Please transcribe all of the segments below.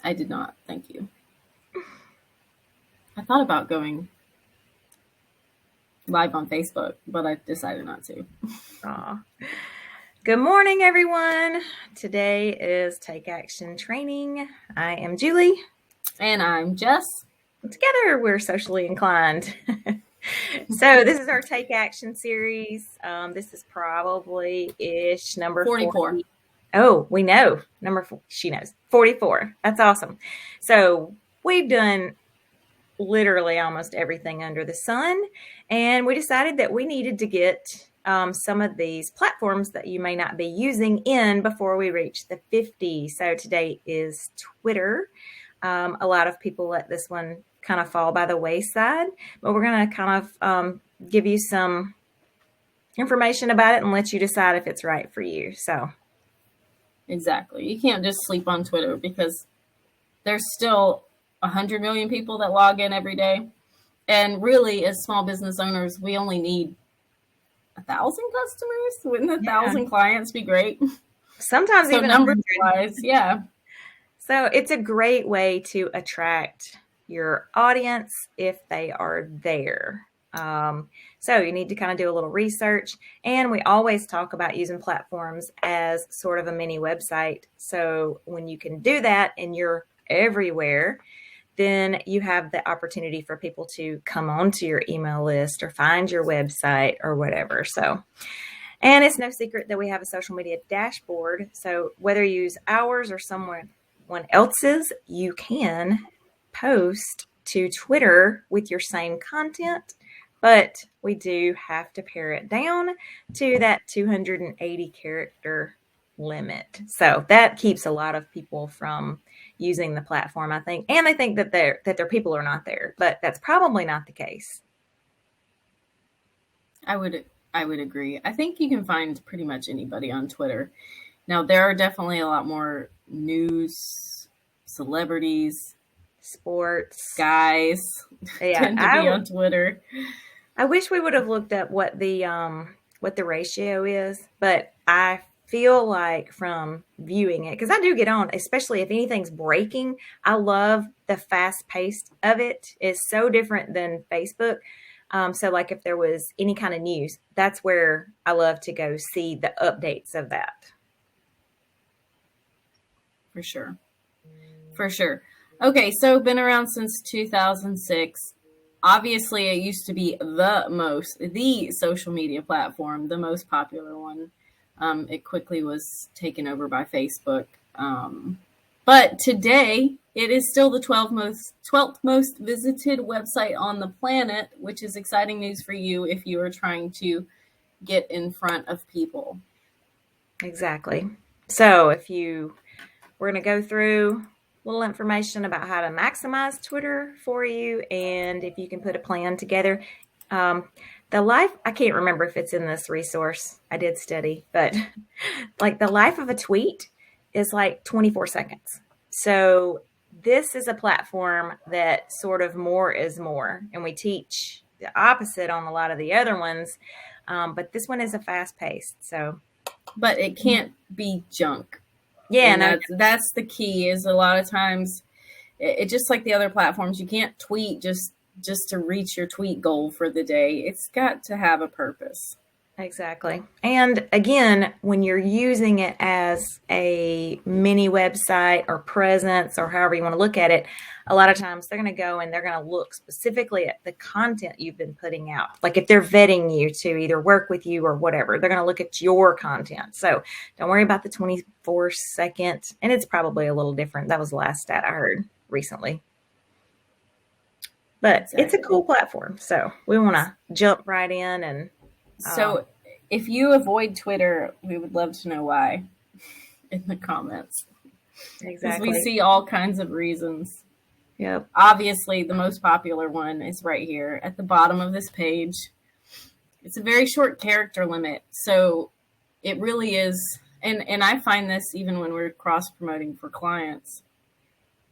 I did not. Thank you. I thought about going live on Facebook, but I decided not to. Aw. Good morning, everyone. Today is Take Action Training. I am Julie. And I'm Jess. Together, we're socially inclined. So this is our Take Action series. This is probably-ish number 44. 40. Oh, we know. Number 4. She knows. 44. That's awesome. So we've done literally almost everything under the sun. And we decided that we needed to get some of these platforms that you may not be using in before we reach the 50. So today is Twitter. A lot of people let this one kind of fall by the wayside, but we're going to kind of give you some information about it and let you decide if it's right for you. So exactly. You can't just sleep on Twitter because there's still 100 million people that log in every day. And really, as small business owners, we only need 1,000 customers. Wouldn't 1,000 clients be great? Sometimes so even numbers-wise, yeah. So it's a great way to attract your audience if they are there. So you need to kind of do a little research. And we always talk about using platforms as sort of a mini website. So when you can do that and you're everywhere, then you have the opportunity for people to come onto your email list or find your website or whatever. So, and it's no secret that we have a social media dashboard. So whether you use ours or someone else's, you can post to Twitter with your same content, but we do have to pare it down to that 280 character limit. So that keeps a lot of people from using the platform, I think. And I think that their people are not there, but that's probably not the case. I would agree. I think you can find pretty much anybody on Twitter. Now, there are definitely a lot more news, celebrities, sports guys tend to be on Twitter. I wish we would have looked up what the ratio is, but I feel like from viewing it, because I do get on, especially if anything's breaking, I love the fast pace of it. It's so different than Facebook. So like if there was any kind of news, that's where I love to go see the updates of that. For sure. For sure. Okay, so been around since 2006. Obviously, it used to be the social media platform, the most popular one. It quickly was taken over by Facebook. But today, it is still the 12th most visited website on the planet, which is exciting news for you if you are trying to get in front of people. Exactly. So we're going to go through a little information about how to maximize Twitter for you, and if you can put a plan together. I can't remember if it's in this resource. I did study, but like the life of a tweet is like 24 seconds. So this is a platform that sort of more is more. And we teach the opposite on a lot of the other ones. But this one is a fast paced. But it can't be junk. Yeah. And that's the key, is a lot of times it just like the other platforms, you can't tweet just to reach your tweet goal for the day. It's got to have a purpose. Exactly. And again, when you're using it as a mini website or presence or however you want to look at it, a lot of times they're going to go and they're going to look specifically at the content you've been putting out. Like if they're vetting you to either work with you or whatever, they're going to look at your content. So don't worry about the 24-second. And it's probably a little different. That was the last stat I heard recently. But exactly. It's a cool platform. So we want to jump right in. And so if you avoid Twitter, we would love to know why in the comments. Exactly. We see all kinds of reasons. Yep. Obviously, the most popular one is right here at the bottom of this page. It's a very short character limit. So it really is. And I find this even when we're cross-promoting for clients.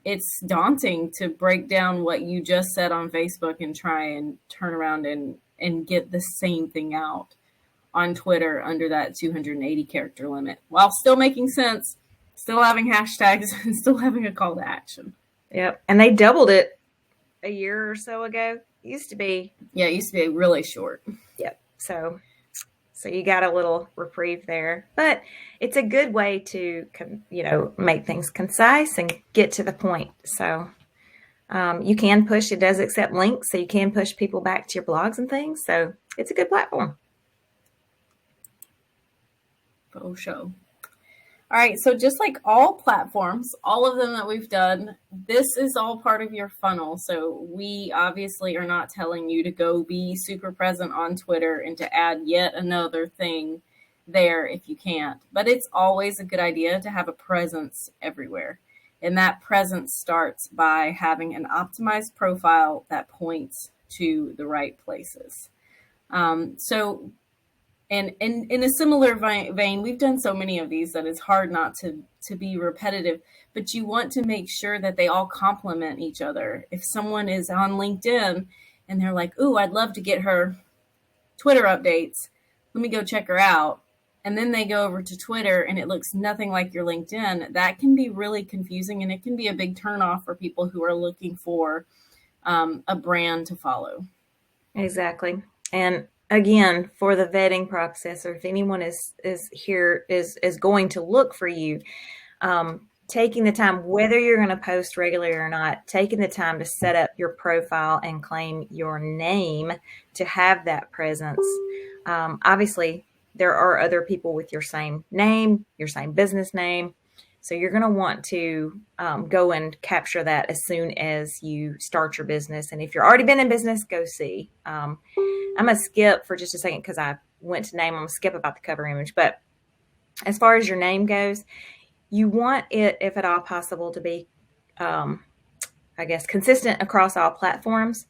It's daunting to break down what you just said on Facebook and try and turn around and get the same thing out on Twitter under that 280 character limit while still making sense Still having hashtags and still having a call to action. Yep. And they doubled it a year or so ago. It used to be. Yeah, it used to be really short. Yep. So you got a little reprieve there, but it's a good way to, make things concise and get to the point. So you can push, it does accept links, so you can push people back to your blogs and things. So it's a good platform. For sure. All right, so just like all platforms, all of them that we've done, this is all part of your funnel. So we obviously are not telling you to go be super present on Twitter and to add yet another thing there if you can't. But it's always a good idea to have a presence everywhere. And that presence starts by having an optimized profile that points to the right places. And in a similar vein, we've done so many of these that it's hard not to be repetitive, but you want to make sure that they all complement each other. If someone is on LinkedIn and they're like, ooh, I'd love to get her Twitter updates, let me go check her out. And then they go over to Twitter and it looks nothing like your LinkedIn. That can be really confusing, and it can be a big turnoff for people who are looking for a brand to follow. Exactly. And again, for the vetting process, or if anyone is going to look for you, taking the time, whether you're going to post regularly or not, taking the time to set up your profile and claim your name to have that presence. Obviously, there are other people with your same name, your same business name. So you're going to want to go and capture that as soon as you start your business. And if you're already been in business, go see. I'm going to skip for just a second because I went to name. I'm going to skip about the cover image. But as far as your name goes, you want it, if at all possible, to be, consistent across all platforms.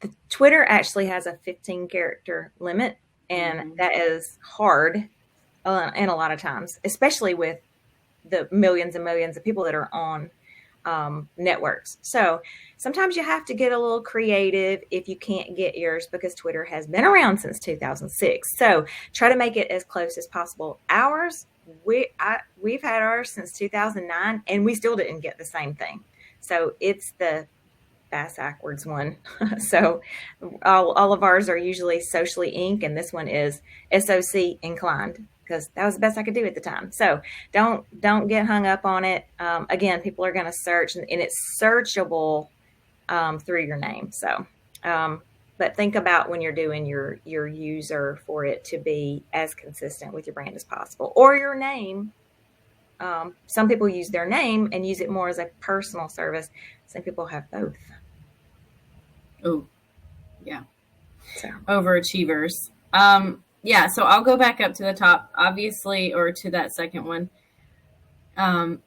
The Twitter actually has a 15-character limit, and that is hard in a lot of times, especially with the millions and millions of people that are on networks. So sometimes you have to get a little creative if you can't get yours, because Twitter has been around since 2006. So try to make it as close as possible. Ours, we've had ours since 2009, and we still didn't get the same thing. So it's the backwards one. So all of ours are usually Socially Inc., and this one is SOC inclined, because that was the best I could do at the time. So don't get hung up on it. Again, people are going to search, and it's searchable through your name. So, but think about when you're doing your user for it to be as consistent with your brand as possible, or your name. Some people use their name and use it more as a personal service. Some people have both. Oh, yeah. So. Overachievers. Yeah, so I'll go back up to the top, obviously, or to that second one.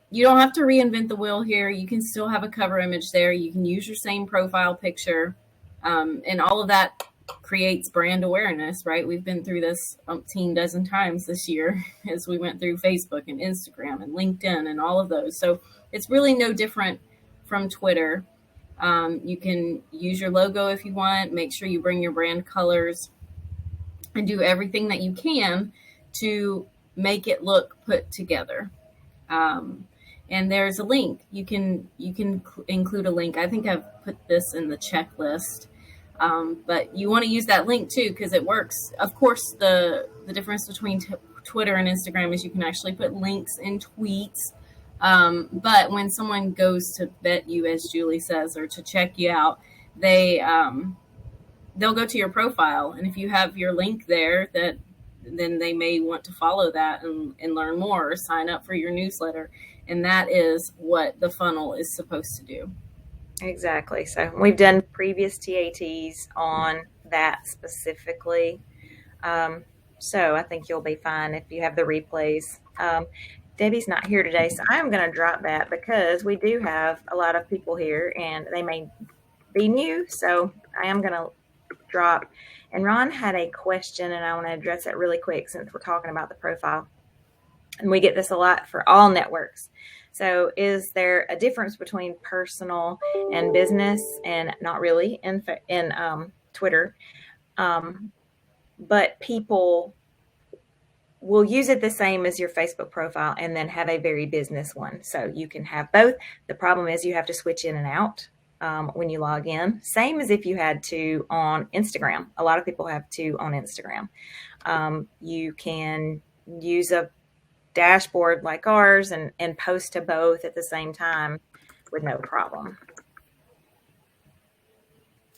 You don't have to reinvent the wheel here. You can still have a cover image there. You can use your same profile picture. And all of that creates brand awareness, right? We've been through this umpteen dozen times this year as we went through Facebook and Instagram and LinkedIn and all of those. So it's really no different from Twitter. You can use your logo if you want. Make sure you bring your brand colors and do everything that you can to make it look put together. And there's a link. You can include a link. I think I've put this in the checklist. But you want to use that link too, because it works. Of course, the difference between Twitter and Instagram is you can actually put links in tweets. But when someone goes to vet you, as Julie says, or to check you out, they'll go to your profile. And if you have your link there, then they may want to follow that and learn more, or sign up for your newsletter. And that is what the funnel is supposed to do. Exactly. So we've done previous TATs on that specifically. So I think you'll be fine if you have the replays. Debbie's not here today, so I'm going to drop that because we do have a lot of people here and they may be new. So I am going to drop. And Ron had a question, and I want to address it really quick since we're talking about the profile. And we get this a lot for all networks. So is there a difference between personal and business? And not really in Twitter. But people we'll use it the same as your Facebook profile and then have a very business one. So you can have both. The problem is you have to switch in and out when you log in. Same as if you had to on Instagram. A lot of people have to on Instagram. You can use a dashboard like ours and post to both at the same time with no problem.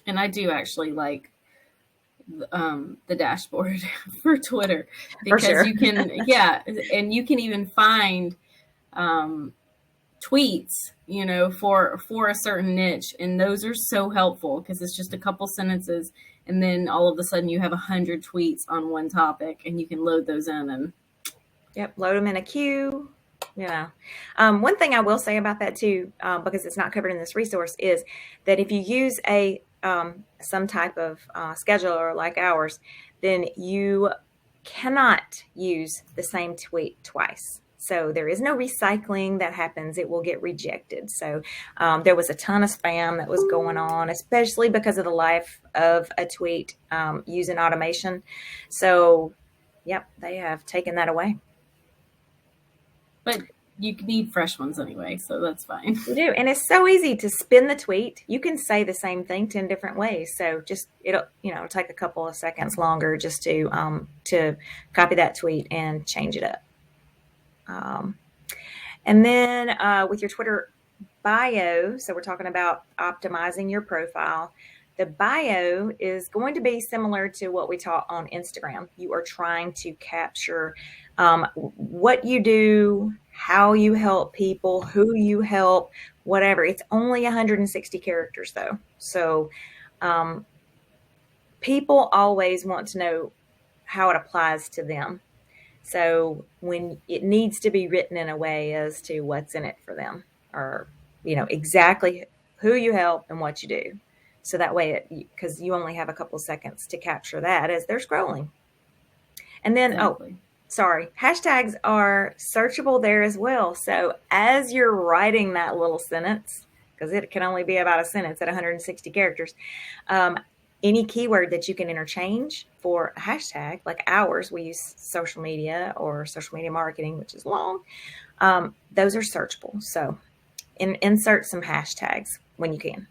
And I do actually like the dashboard for Twitter because For sure. you can, yeah, and you can even find tweets, you know, for a certain niche, and those are so helpful because it's just a couple sentences, and then all of a sudden you have 100 tweets on one topic, and you can load those in and Yep, load them in a queue. One thing I will say about that too, because it's not covered in this resource, is that if you use a some type of scheduler like ours, then you cannot use the same tweet twice. So there is no recycling that happens. It will get rejected. So there was a ton of spam that was going on, especially because of the life of a tweet using automation. So, yep, they have taken that away. but you need fresh ones anyway, so that's fine. You do. And it's so easy to spin the tweet. You can say the same thing 10 different ways. So just it'll take a couple of seconds longer just to copy that tweet and change it up. And then with your Twitter bio, so we're talking about optimizing your profile. The bio is going to be similar to what we taught on Instagram. You are trying to capture what you do, how you help people, who you help, whatever. It's only 160 characters though. So people always want to know how it applies to them. So when it needs to be written in a way as to what's in it for them, or, exactly who you help and what you do. So that way, because you only have a couple seconds to capture that as they're scrolling. And then, Exactly. hashtags are searchable there as well. So as you're writing that little sentence, because it can only be about a sentence at 160 characters, any keyword that you can interchange for a hashtag, like ours, we use social media or social media marketing, which is long. Those are searchable. So insert some hashtags when you can.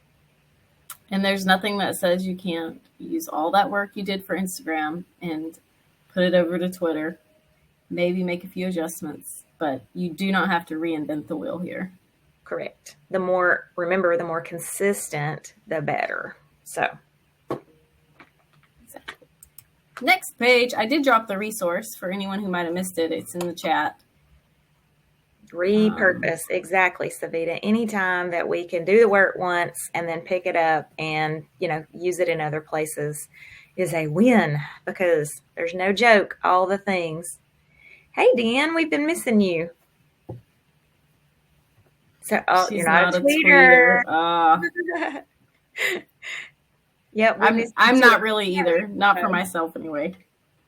And there's nothing that says you can't use all that work you did for Instagram and put it over to Twitter, maybe make a few adjustments, but you do not have to reinvent the wheel here. Correct. The more consistent, the better. So. Exactly. Next page, I did drop the resource for anyone who might have missed it. It's in the chat. Repurpose. Exactly, Savita. Anytime that we can do the work once and then pick it up and, use it in other places is a win, because there's no joke, all the things. Hey, Dan, we've been missing you. So, you're not a tweeter. Yep. I'm not really either. Not for myself anyway.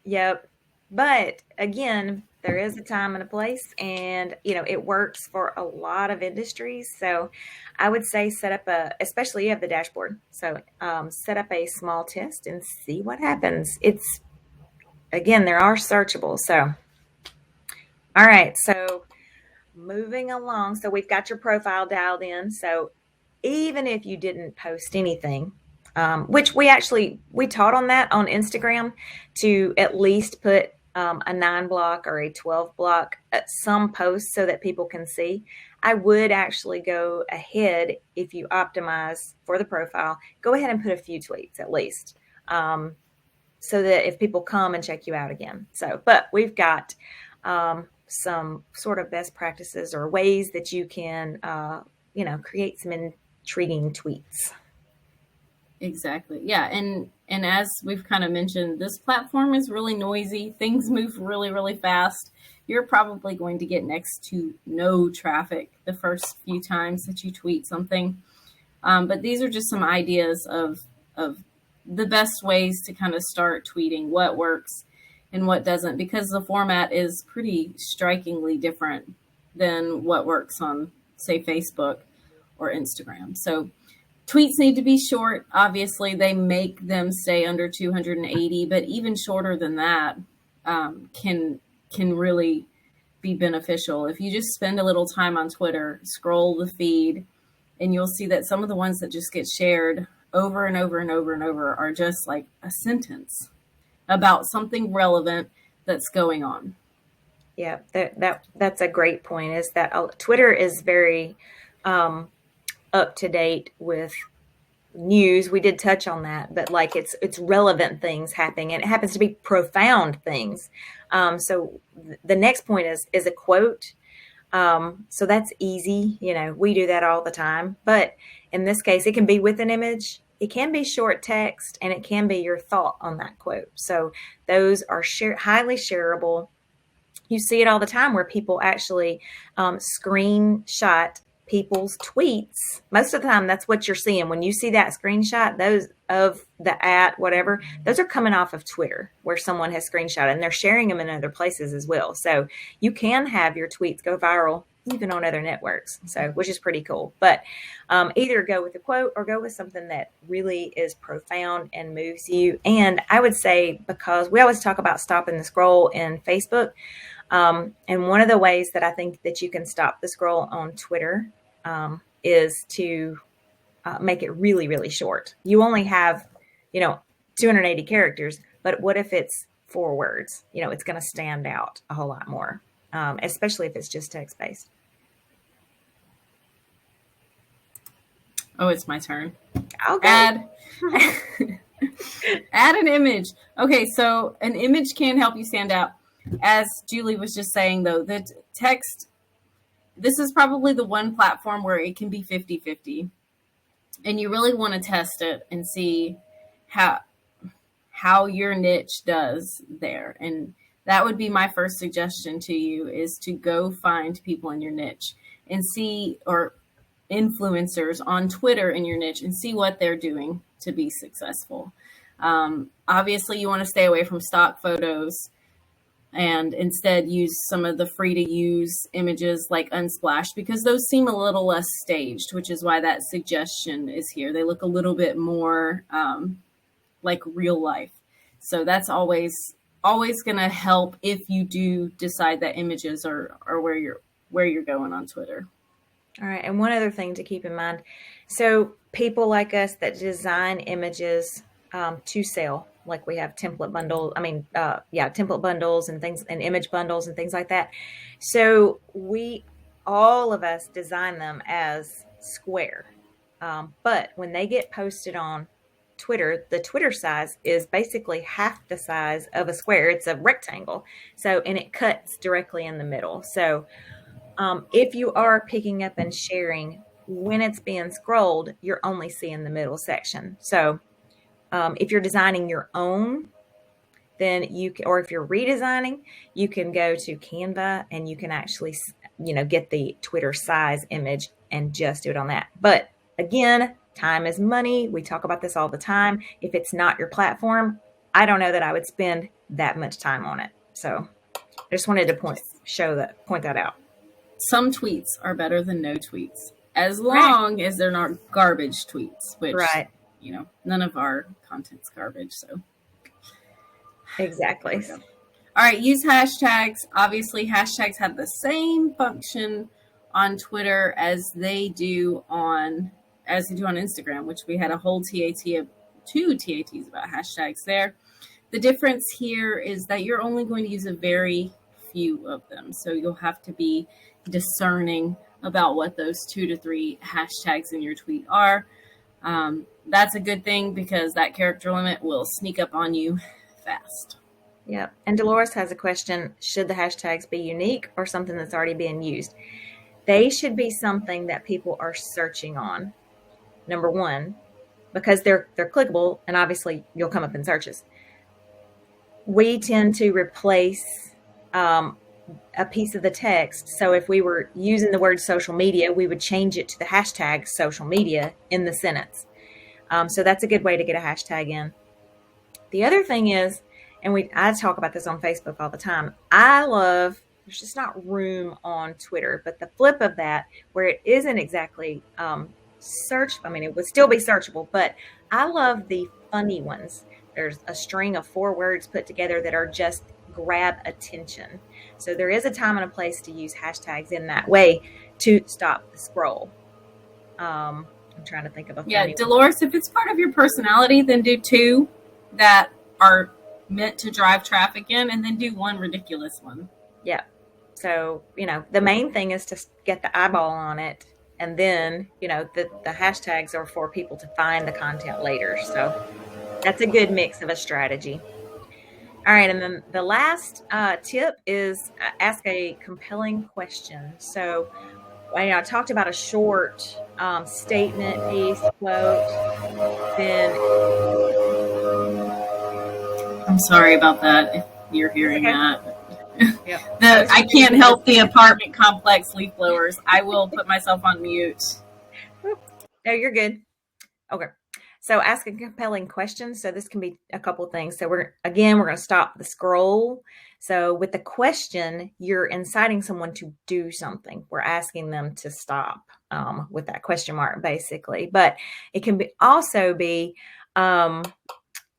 Yep. But again, there is a time and a place, and it works for a lot of industries. So I would say especially you have the dashboard. So set up a small test and see what happens. There are searchable. So, all right. So moving along. So we've got your profile dialed in. So even if you didn't post anything, which we taught on that on Instagram, to at least put a 9 block or a 12 block some posts so that people can see. I would actually go ahead, if you optimize for the profile, go ahead and put a few tweets at least, so that if people come and check you out again. So, but we've got some sort of best practices or ways that you can, create some intriguing tweets. Exactly. Yeah. And as we've kind of mentioned, this platform is really noisy. Things move really, really fast. You're probably going to get next to no traffic the first few times that you tweet something. But these are just some ideas of the best ways to kind of start tweeting, what works and what doesn't, because the format is pretty strikingly different than what works on, say, Facebook or Instagram. So tweets need to be short. Obviously, they make them stay under 280, but even shorter than that can can really be beneficial. If you just spend a little time on Twitter, scroll the feed, and you'll see that some of the ones that just get shared over and over and over and over are just like a sentence about something relevant that's going on. Yeah, that's a great point. Is that Twitter is very up to date with news. We did touch on that, but like it's relevant things happening, and it happens to be profound things. So the next point is a quote. So that's easy. We do that all the time, but in this case, it can be with an image. It can be short text, and it can be your thought on that quote. So those are highly shareable. You see it all the time where people actually screenshot people's tweets. Most of the time, that's what you're seeing. When you see that screenshot, those of the whatever, those are coming off of Twitter where someone has screenshot, and they're sharing them in other places as well. So you can have your tweets go viral even on other networks, which is pretty cool. But either go with a quote or go with something that really is profound and moves you. And I would say, because we always talk about stopping the scroll in Facebook, and one of the ways that I think that you can stop the scroll on Twitter is to make it really, really short. You only have, 280 characters, but what if it's 4 words? It's going to stand out a whole lot more, especially if it's just text-based. Oh, it's my turn. Okay. Add an image. Okay, so an image can help you stand out. As Julie was just saying, though, that text, this is probably the one platform where it can be 50-50. And you really want to test it and see how your niche does there. And that would be my first suggestion to you, is to go find people in your niche and see, or influencers on Twitter in your niche, and see what they're doing to be successful. Obviously, you want to stay away from stock photos and instead use some of the free to use images like Unsplash, because those seem a little less staged, which is why that suggestion is here. They look a little bit more like real life. So that's always going to help if you do decide that images are where you're going on Twitter. All right. And one other thing to keep in mind. So people like us that design images to sell, like we have template bundles and things, and image bundles and things like that. So all of us design them as square. But when they get posted on Twitter, the Twitter size is basically half the size of a square. It's a rectangle. And it cuts directly in the middle. So if you are picking up and sharing, when it's being scrolled, you're only seeing the middle section. So if you're designing your own, then or if you're redesigning, you can go to Canva and you can actually, get the Twitter size image and just do it on that. But again, time is money. We talk about this all the time. If it's not your platform, I don't know that I would spend that much time on it. So I just wanted to point that out. Some tweets are better than no tweets, as long as they're not garbage tweets, which, none of our content's garbage. So exactly. All right. Use hashtags. Obviously, hashtags have the same function on Twitter as they do on Instagram, which we had a whole two TATs about hashtags there. The difference here is that you're only going to use a very few of them. So you'll have to be discerning about what those 2 to 3 hashtags in your tweet are. That's a good thing, because that character limit will sneak up on you fast. Yeah. And Dolores has a question. Should the hashtags be unique or something that's already being used? They should be something that people are searching on. Number one, because they're clickable, and obviously you'll come up in searches. We tend to replace a piece of the text. So if we were using the word social media, we would change it to the hashtag social media in the sentence. So that's a good way to get a hashtag in. The other thing is, and I talk about this on Facebook all the time, there's just not room on Twitter, but the flip of that, where it isn't exactly it would still be searchable, but I love the funny ones. There's a string of 4 words put together that are just grab attention. So there is a time and a place to use hashtags in that way to stop the scroll. I'm trying to think of a funny Dolores, if it's part of your personality, then do 2 that are meant to drive traffic in, and then do 1 ridiculous one. Yeah. So, the main thing is to get the eyeball on it. And then, the hashtags are for people to find the content later. So that's a good mix of a strategy. All right. And then the last tip is ask a compelling question. So I talked about a short statement piece, quote, then... I'm sorry about that if you're hearing that. Yep. I can't help the apartment complex leaf blowers. I will put myself on mute. No, you're good. Okay. So ask a compelling question. So this can be a couple of things. So we're going to stop the scroll. So with the question, you're inciting someone to do something. We're asking them to stop with that question mark, basically. But it can also be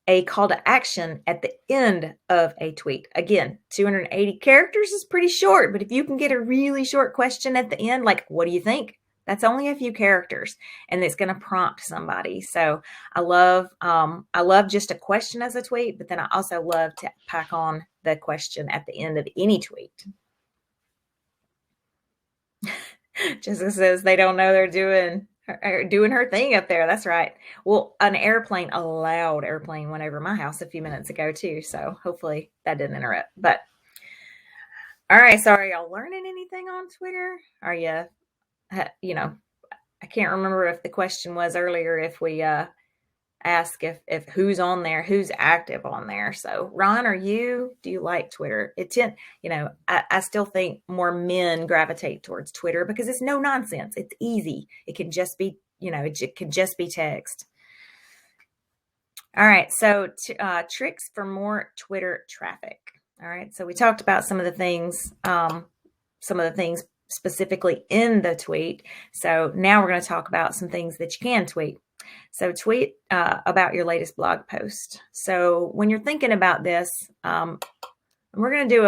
a call to action at the end of a tweet. Again, 280 characters is pretty short, but if you can get a really short question at the end, like, what do you think? That's only a few characters, and it's going to prompt somebody. So I love just a question as a tweet, but then I also love to pack on the question at the end of any tweet. Jessica says they don't know they're doing her thing up there. That's right. Well, a loud airplane went over my house a few minutes ago too. So hopefully that didn't interrupt. But all right. So are y'all learning anything on Twitter? Are you, I can't remember if the question was earlier, if we ask if who's on there, who's active on there. So Ron, do you like Twitter? I still think more men gravitate towards Twitter because it's no nonsense. It's easy. It can just be, it can just be text. All right. So tricks for more Twitter traffic. All right. So we talked about some of the things specifically in the tweet. So now we're going to talk about some things that you can tweet. So tweet about your latest blog post. So when you're thinking about this, we're going to do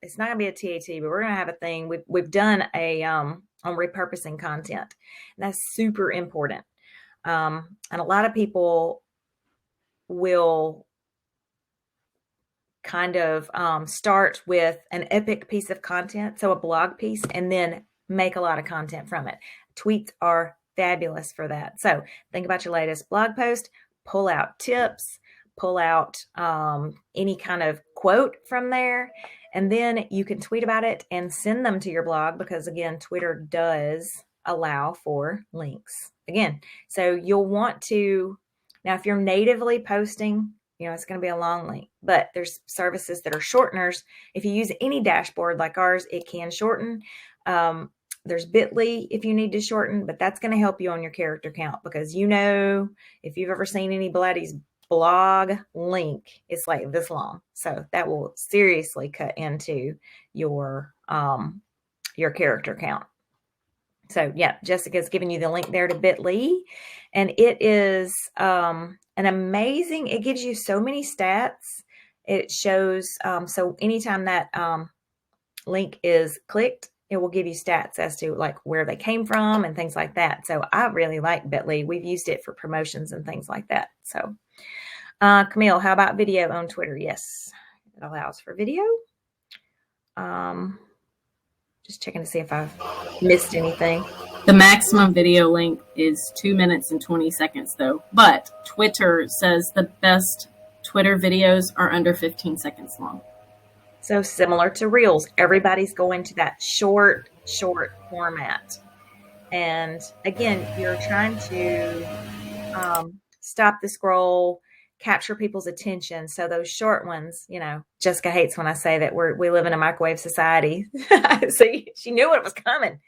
it's not going to be a TAT, but we're going to have a thing. We've done on repurposing content. And that's super important. And a lot of people will kind of start with an epic piece of content, so a blog piece, and then make a lot of content from it. Tweets are fabulous for that. So think about your latest blog post, pull out tips, pull out any kind of quote from there, and then you can tweet about it and send them to your blog because, again, Twitter does allow for links. Again, so you'll want to, now if you're natively posting, it's going to be a long link, but there's services that are shorteners. If you use any dashboard like ours, it can shorten. There's Bitly if you need to shorten, but that's going to help you on your character count because if you've ever seen anybody's blog link, it's like this long. So that will seriously cut into your character count. So yeah, Jessica's giving you the link there to Bitly, and it is it gives you so many stats. It shows, so anytime that link is clicked, it will give you stats as to like where they came from and things like that. So I really like Bitly. We've used it for promotions and things like that. So Camille, how about video on Twitter? Yes, it allows for video. Just checking to see if I've missed anything. The maximum video length is 2 minutes and 20 seconds though. But Twitter says the best Twitter videos are under 15 seconds long. So similar to Reels, everybody's going to that short format. And again, you're trying to stop the scroll, capture people's attention. So those short ones, Jessica hates when I say that we live in a microwave society. See, she knew it was coming.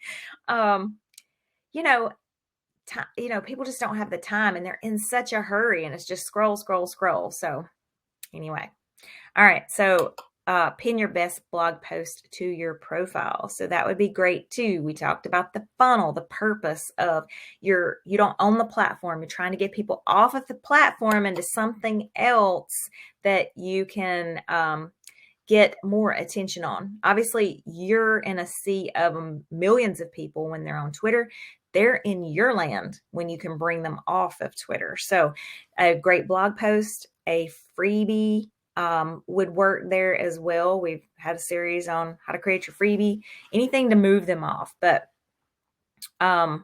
People just don't have the time and they're in such a hurry and it's just scroll. So anyway, all right. So pin your best blog post to your profile. So that would be great too. We talked about the funnel, the purpose of you don't own the platform. You're trying to get people off of the platform into something else that you can get more attention on. Obviously, you're in a sea of millions of people when they're on Twitter. They're in your land when you can bring them off of Twitter. So a great blog post, a freebie would work there as well. We've had a series on how to create your freebie, anything to move them off. But and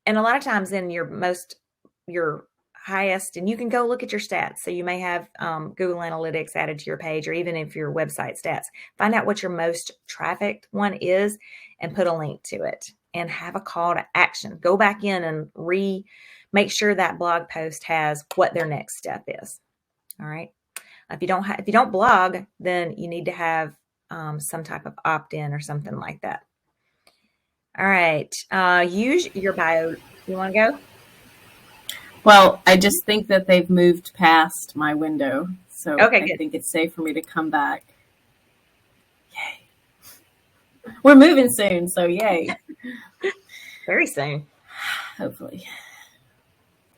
a lot of times in your highest, and you can go look at your stats. So you may have Google Analytics added to your page, or even if your website stats, find out what your most trafficked one is and put a link to it and have a call to action. Go back in and make sure that blog post has what their next step is. All right. If you don't blog, then you need to have some type of opt-in or something like that. All right. Use your bio. You want to go? Well, I just think that they've moved past my window. So Okay, I good. think it's safe for me to come back. Yay. We're moving soon, so yay. Very soon. Hopefully.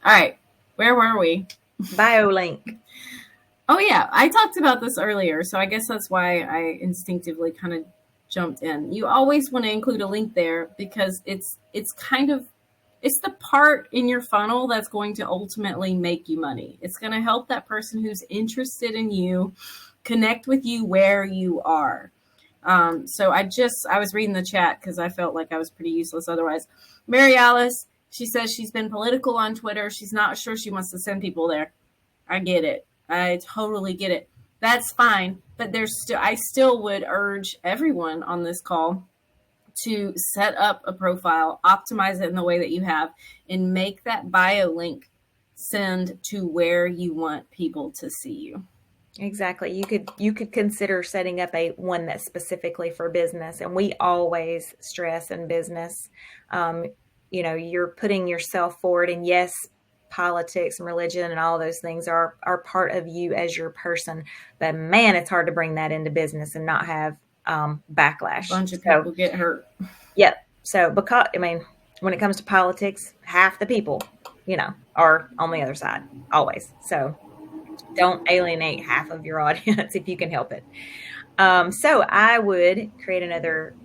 All right. Where were we? Bio link. Oh, yeah. I talked about this earlier, so I guess that's why I instinctively kind of jumped in. You always want to include a link there because it's the part in your funnel that's going to ultimately make you money. It's going to help that person who's interested in you connect with you where you are. So I was reading the chat because I felt like I was pretty useless otherwise. Mary Alice, she says she's been political on Twitter. She's not sure she wants to send people there. I get it. I totally get it. That's fine. But I still would urge everyone on this call to set up a profile, optimize it in the way that you have, and make that bio link send to where you want people to see you. Exactly. You could consider setting up one that's specifically for business. And we always stress in business, you're putting yourself forward. And yes, politics and religion and all those things are part of you as your person. But man, it's hard to bring that into business and not have backlash. A bunch of people get hurt. Yep. So when it comes to politics, half the people, are on the other side always. So don't alienate half of your audience if you can help it. So I would create another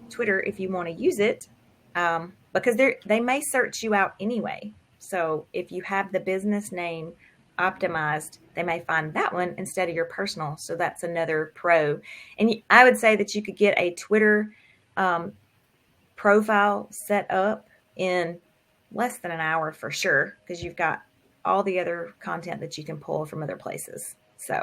Twitter if you want to use it, because they may search you out anyway. So if you have the business name optimized, they may find that one instead of your personal. So that's another pro. And I would say that you could get a Twitter profile set up in less than an hour for sure, because you've got all the other content that you can pull from other places. So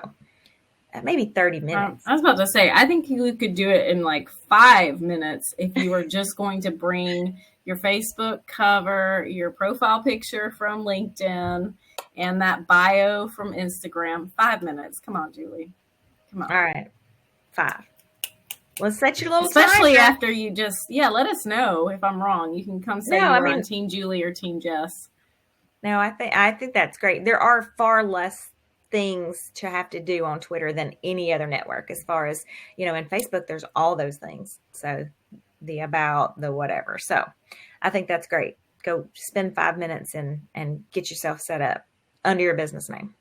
maybe 30 minutes. I was about to say, I think you could do it in like 5 minutes if you were just going to bring your Facebook cover, your profile picture from LinkedIn, and that bio from Instagram. 5 minutes. Come on, Julie. Come on. All right. 5. Let's set your little Especially timer. after you let us know if I'm wrong. You can come say you're on Team Julie or Team Jess. No, I think that's great. There are far less things to have to do on Twitter than any other network, as far as, in Facebook, there's all those things. So the about, the whatever. So I think that's great. Go spend 5 minutes and get yourself set up under your business name.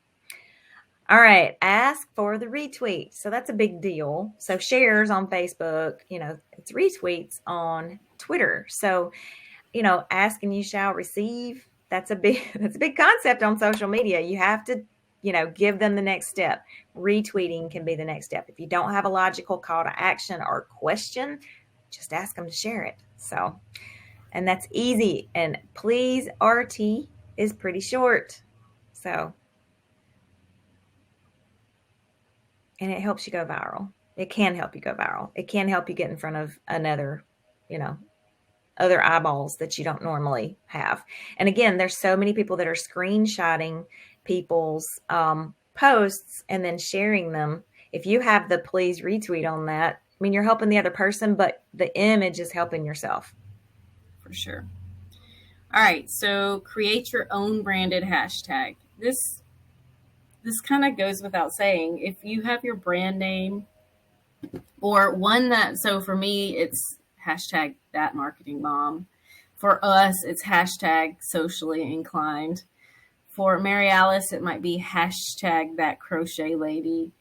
All right. Ask for the retweet. So that's a big deal. So shares on Facebook, it's retweets on Twitter. So, ask and you shall receive. That's a big concept on social media. You have to, give them the next step. Retweeting can be the next step. If you don't have a logical call to action or question, just ask them to share it. So, and that's easy. And please, RT is pretty short. So, and it helps you go viral. It can help you go viral. It can help you get in front of other eyeballs that you don't normally have. And again, there's so many people that are screenshotting people's posts and then sharing them. If you have the please retweet on that, you're helping the other person, but the image is helping yourself. For sure. All right. So create your own branded hashtag. This kind of goes without saying. If you have your brand name or one so for me, it's hashtag that marketing mom. For us, it's hashtag socially inclined. For Mary Alice, it might be hashtag that crochet lady.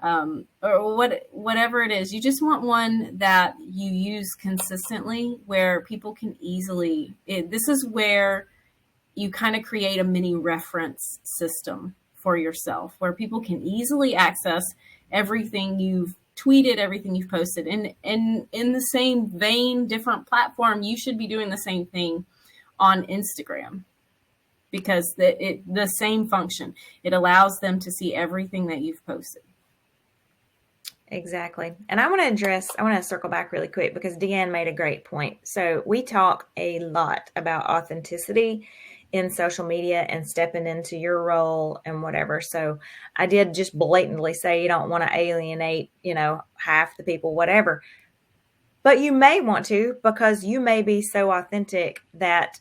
or whatever it is. You just want one that you use consistently where people can easily, this is where you kind of create a mini reference system for yourself where people can easily access everything you've tweeted, everything you've posted. And in the same vein, different platform, you should be doing the same thing on Instagram because the same function. It allows them to see everything that you've posted. Exactly. And I want to circle back really quick because Deanne made a great point. So we talk a lot about authenticity in social media and stepping into your role and whatever. So I did just blatantly say you don't want to alienate, half the people, whatever. But you may want to because you may be so authentic that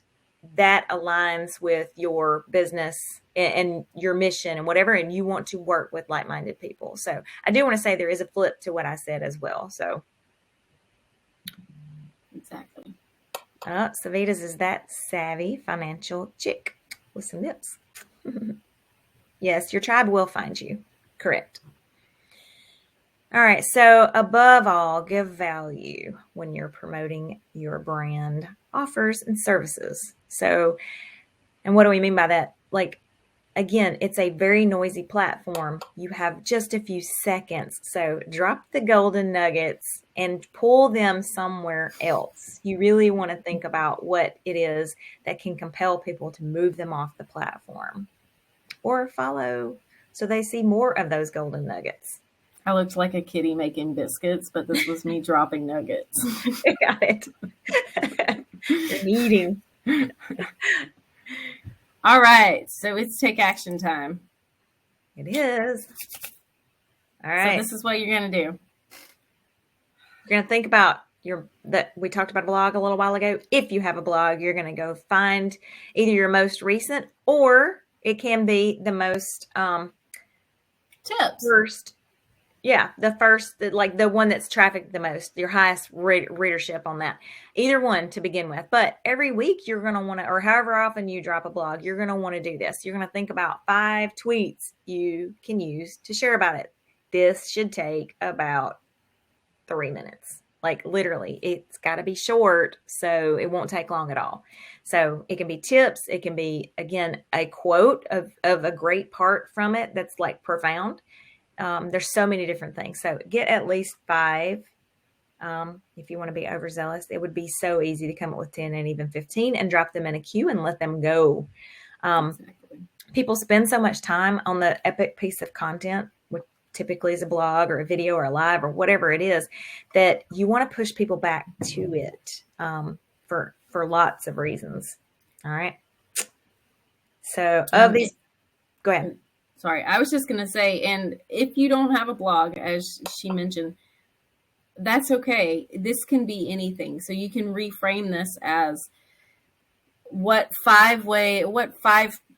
aligns with your business and your mission and whatever, and you want to work with like-minded people. So I do want to say there is a flip to what I said as well. So exactly. Savita's is that savvy financial chick with some nips. Yes, your tribe will find you. Correct. All right. So above all, give value when you're promoting your brand offers and services. So, and what do we mean by that? Like, again, it's a very noisy platform. You have just a few seconds. So drop the golden nuggets and pull them somewhere else. You really want to think about what it is that can compel people to move them off the platform or follow so they see more of those golden nuggets. I looked like a kitty making biscuits, but this was me dropping nuggets. Got it. You're eating. All right. So it's take action time. It is. All right. So this is what you're going to do. You're going to think about we talked about a blog a little while ago. If you have a blog, you're going to go find either your most recent or it can be the most tips. First. Yeah, the one that's trafficked the most, your highest readership on that. Either one to begin with. But every week you're going to want to, or however often you drop a blog, you're going to want to do this. You're going to think about 5 tweets you can use to share about it. This should take about 3 minutes. Like literally, it's got to be short, so it won't take long at all. So it can be tips. It can be, again, a quote of a great part from it that's like profound. There's so many different things. So get at least 5. If you want to be overzealous, it would be so easy to come up with 10 and even 15 and drop them in a queue and let them go. Exactly. People spend so much time on the epic piece of content, which typically is a blog or a video or a live or whatever it is, that you want to push people back to it for lots of reasons. All right. So of these, go ahead. Sorry, I was just going to say, and if you don't have a blog, as she mentioned, that's okay. This can be anything. So you can reframe this as what 5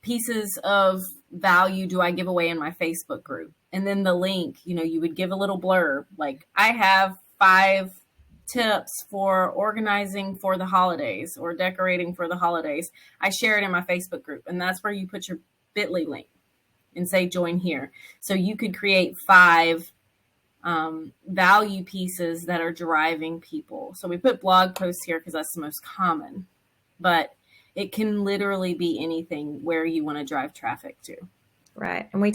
pieces of value do I give away in my Facebook group? And then the link, you would give a little blurb like, I have 5 tips for organizing for the holidays or decorating for the holidays. I share it in my Facebook group, and that's where you put your Bitly link and say join here. So you could create 5 value pieces that are driving people. So we put blog posts here because that's the most common, but it can literally be anything where you want to drive traffic to. Right. And we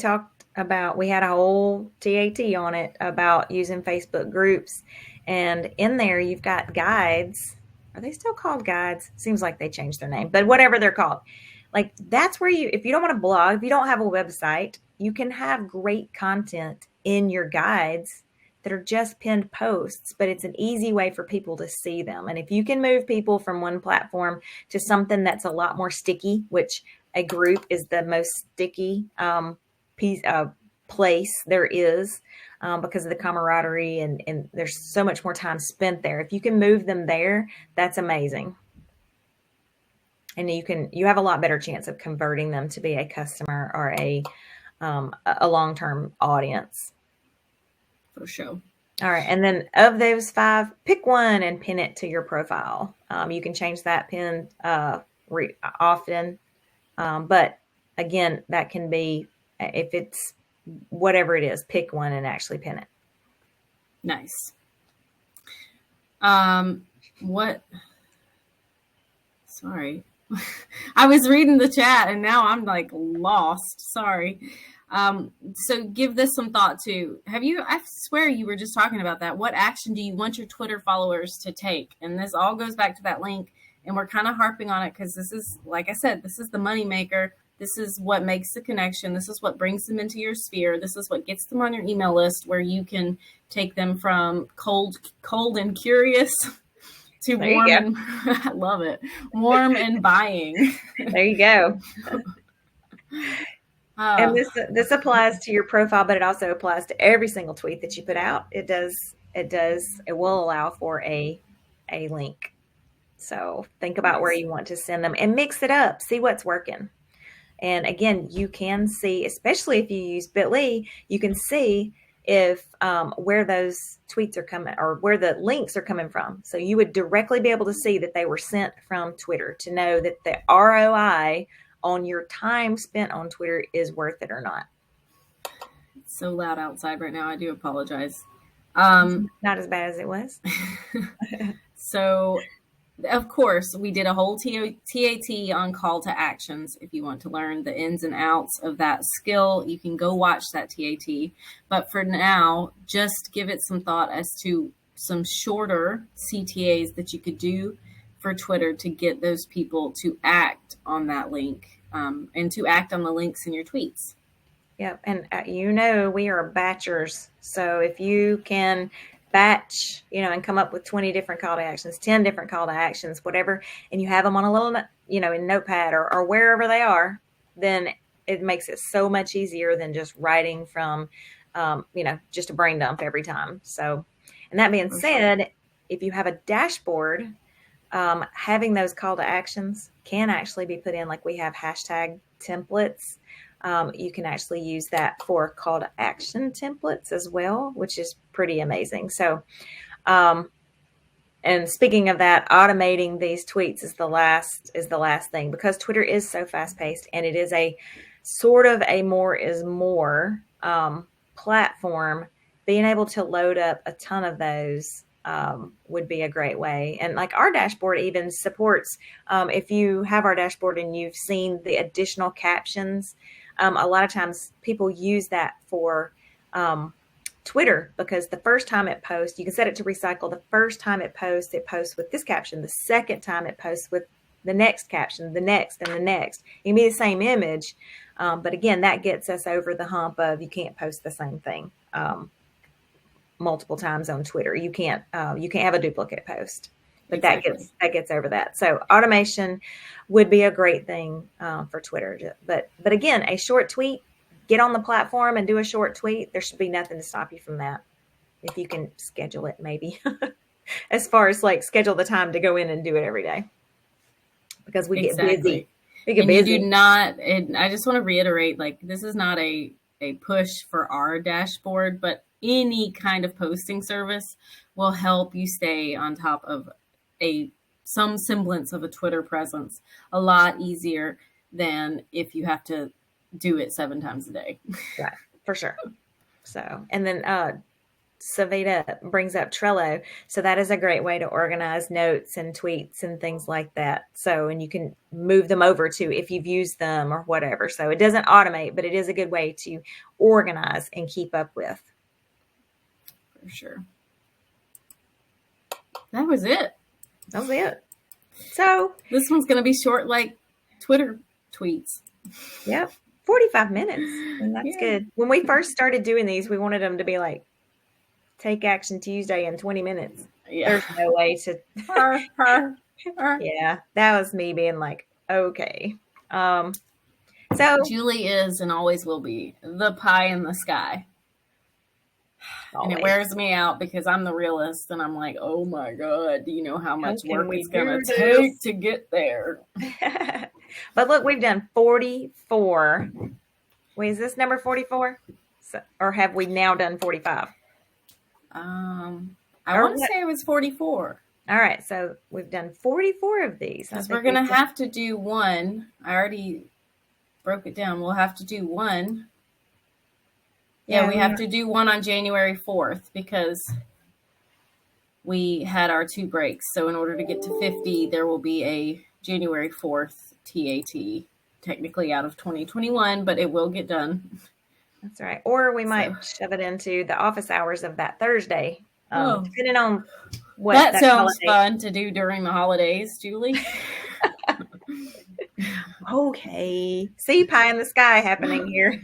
had a whole TAT on it about using Facebook groups, and in there you've got guides. Are they still called guides? Seems like they changed their name, but whatever they're called. Like that's where if you don't want to blog, if you don't have a website, you can have great content in your guides that are just pinned posts, but it's an easy way for people to see them. And if you can move people from one platform to something that's a lot more sticky, which a group is the most sticky place there is because of the camaraderie and there's so much more time spent there. If you can move them there, that's amazing. And you have a lot better chance of converting them to be a customer or a long-term audience. For sure. All right. And then of those 5, pick one and pin it to your profile. You can change that pin often. But again, that can be, if it's whatever it is, pick one and actually pin it. Nice. What? Sorry. I was reading the chat and now I'm like lost. Sorry. So give this some thought too. I swear you were just talking about that. What action do you want your Twitter followers to take? And this all goes back to that link, and we're kind of harping on it because this is, like I said, this is the money maker. This is what makes the connection. This is what brings them into your sphere. This is what gets them on your email list, where you can take them from cold and curious to warm and I love it. Warm and buying. There you go. And this applies to your profile, but it also applies to every single tweet that you put out. It will allow for a link. So think about where you want to send them and mix it up. See what's working. And again, you can see, especially if you use Bitly, you can see if where those tweets are coming or where the links are coming from. So you would directly be able to see that they were sent from Twitter to know that the ROI on your time spent on Twitter is worth it or not. It's so loud outside right now. I do apologize. Not as bad as it was. So, of course, we did a whole TAT on call to actions. If you want to learn the ins and outs of that skill, you can go watch that TAT. But for now, just give it some thought as to some shorter CTAs that you could do for Twitter to get those people to act on that link and to act on the links in your tweets. Yep. And we are batchers. So if you can batch, and come up with 20 different call to actions, 10 different call to actions, whatever, and you have them on a little, in Notepad or wherever they are, then it makes it so much easier than just writing from, just a brain dump every time. So, and that being said, if you have a dashboard, having those call to actions can actually be put in, like we have hashtag templates. You can actually use that for call to action templates as well, which is pretty amazing. So, and speaking of that, automating these tweets is the last thing, because Twitter is so fast paced and it is a sort of a more is more platform. Being able to load up a ton of those would be a great way. And like our dashboard even supports, if you have our dashboard and you've seen the additional captions, a lot of times people use that for Twitter, because the first time it posts, you can set it to recycle. The first time it posts with this caption. The second time it posts with the next caption, the next and the next. It can be the same image. But again, that gets us over the hump of you can't post the same thing multiple times on Twitter. You can't have a duplicate post. But exactly. that gets over that. So automation would be a great thing for Twitter. But again, a short tweet, get on the platform and do a short tweet. There should be nothing to stop you from that. If you can schedule it, maybe as far as like schedule the time to go in and do it every day, because we get busy. You do not, and I just want to reiterate, like, this is not a push for our dashboard, but any kind of posting service will help you stay on top of some semblance of a Twitter presence a lot easier than if you have to do it 7 times a day. Right, for sure. So, and then Savita brings up Trello. So that is a great way to organize notes and tweets and things like that. So, and you can move them over to if you've used them or whatever. So it doesn't automate, but it is a good way to organize and keep up with. For sure. That was it. So this one's going to be short, like Twitter tweets. Yep. 45 minutes. And that's good. When we first started doing these, we wanted them to be like, Take Action Tuesday in 20 minutes. Yeah. There's no way to. Yeah. That was me being like, okay. So Julie is and always will be the pie in the sky. Always. And it wears me out because I'm the realist and I'm like, oh my God, do you know how much work it's going to take to get there? But look, we've done 44. Wait, is this number 44? Or have we now done 45? I want to say it was 44. All right. So we've done 44 of these. Because we're going to have to do one. I already broke it down. We'll have to do one Yeah, we have to do one on January 4th because we had our 2 breaks. So in order to get to 50, there will be a January 4th TAT, technically out of 2021, but it will get done. That's right. Or we might shove it into the office hours of that Thursday, depending on what that sounds fun to do during the holidays, Julie. Okay. See, pie in the sky happening here.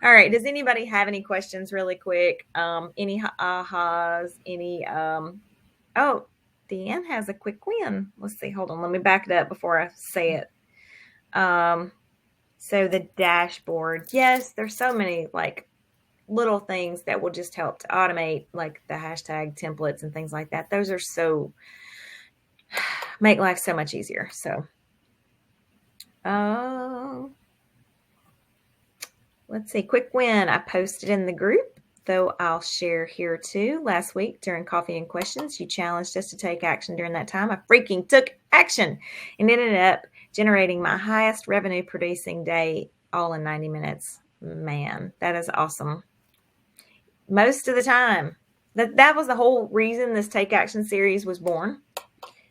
All right. Does anybody have any questions really quick? Any ahas? Any oh, Deanne has a quick win. Let's see. Hold on. Let me back it up before I say it. So the dashboard. Yes, there's so many like little things that will just help to automate, like the hashtag templates and things like that. Those are so make life so much easier. So let's see. Quick win. I posted in the group, though I'll share here too. Last week during Coffee and Questions, you challenged us to take action during that time. I freaking took action and ended up generating my highest revenue producing day all in 90 minutes. Man, that is awesome. Most of the time, that was the whole reason this Take Action series was born,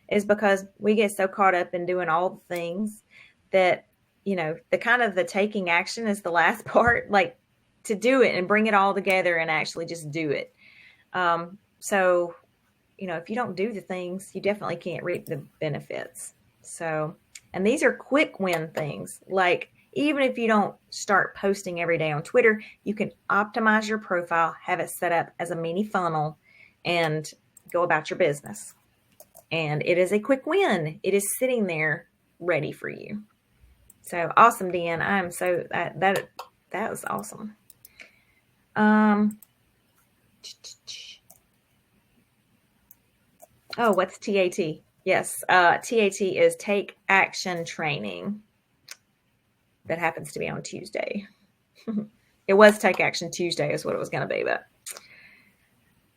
is because we get so caught up in doing all the things that, you know, the taking action is the last part, like to do it and bring it all together and actually just do it. So, you know, if you don't do the things, you definitely can't reap the benefits. So, and these are quick win things. Like, even if you don't start posting every day on Twitter, you can optimize your profile, have it set up as a mini funnel, and go about your business. And it is a quick win. It is sitting there ready for you. So awesome, Deanne. I am so that was awesome. Oh, what's TAT? Yes, TAT is Take Action Training. That happens to be on Tuesday. It was Take Action Tuesday is what it was going to be, but.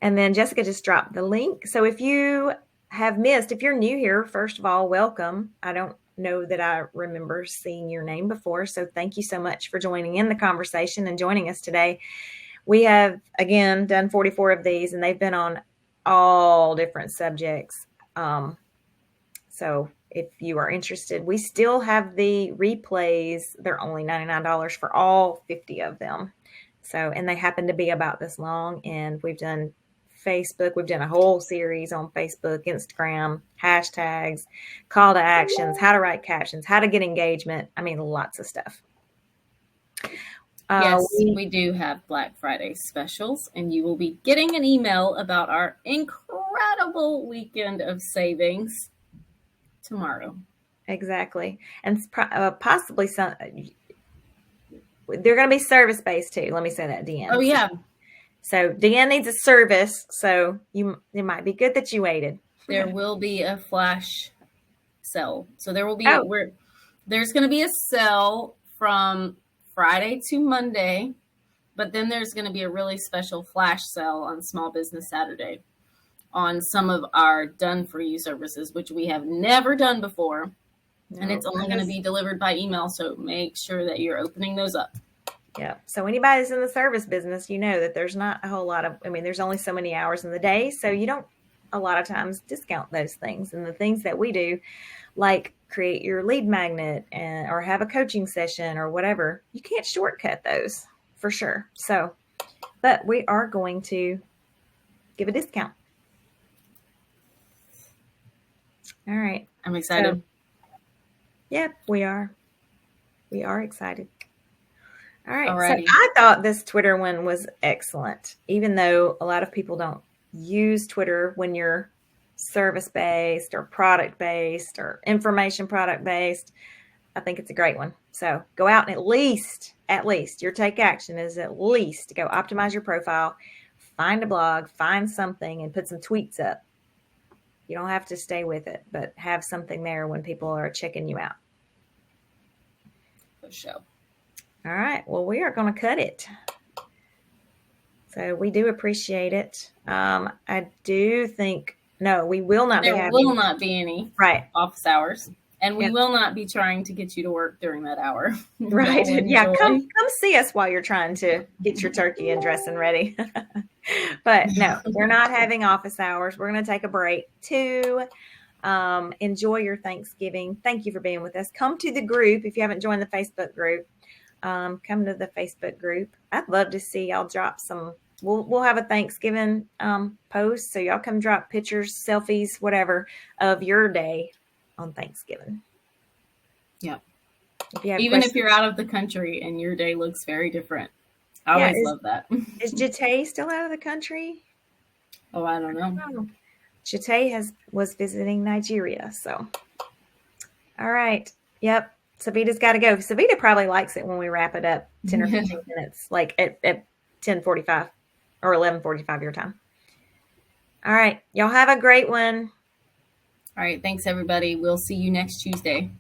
And then Jessica just dropped the link. So if you have missed, if you're new here, first of all, welcome. I don't know that I remember seeing your name before. So thank you so much for joining in the conversation and joining us today. We have, again, done 44 of these, and they've been on all different subjects. So if you are interested, we still have the replays. They're only $99 for all 50 of them. So, and they happen to be about this long. And we've done Facebook. We've done a whole series on Facebook, Instagram, hashtags, call to actions, how to write captions, how to get engagement. I mean, lots of stuff. Yes, we do have Black Friday specials, and you will be getting an email about our incredible weekend of savings tomorrow. Exactly. And possibly some, they're going to be service-based too. Let me say that, Deanne. Oh, yeah. So Deanne needs a service, so it might be good that you waited. There will be a flash sale. So there will be there's going to be a sale from Friday to Monday, but then there's going to be a really special flash sale on Small Business Saturday on some of our done-for-you services, which we have never done before. No, and it's only going to be delivered by email, so make sure that you're opening those up. Yeah. So anybody that's in the service business, you know that there's not a whole lot of, there's only so many hours in the day. So you don't a lot of times discount those things. And the things that we do, like create your lead magnet or have a coaching session or whatever, you can't shortcut those for sure. So, but we are going to give a discount. All right. I'm excited. So, yeah, we are. We are excited. All right. Alrighty. So I thought this Twitter one was excellent, even though a lot of people don't use Twitter when you're service-based or product-based or information product-based. I think it's a great one. So go out and at least your take action is at least to go optimize your profile, find a blog, find something, and put some tweets up. You don't have to stay with it, but have something there when people are checking you out. For sure. All right. Well, we are going to cut it. So we do appreciate it. I do think, no, we will not there will not be any right office hours. And we Yep. will not be trying to get you to work during that hour. Right. Y'all Yeah. enjoy. Come see us while you're trying to get your turkey and dressing ready. But no, we're not having office hours. We're going to take a break too. Enjoy your Thanksgiving. Thank you for being with us. Come to the group if you haven't joined the Facebook group. Come to the Facebook group. I'd love to see y'all drop some. We'll have a Thanksgiving post, so y'all come drop pictures, selfies, whatever of your day on Thanksgiving. Yep. If you have Even questions. if you're out of the country and your day looks very different. I always love that. Is Jate still out of the country? Oh, I don't know. Oh. Jate was visiting Nigeria, so. All right. Yep. Savita's got to go. Savita probably likes it when we wrap it up 10 or 15 minutes, like at 10:45 or 11:45 your time. All right. Y'all have a great one. All right. Thanks, everybody. We'll see you next Tuesday.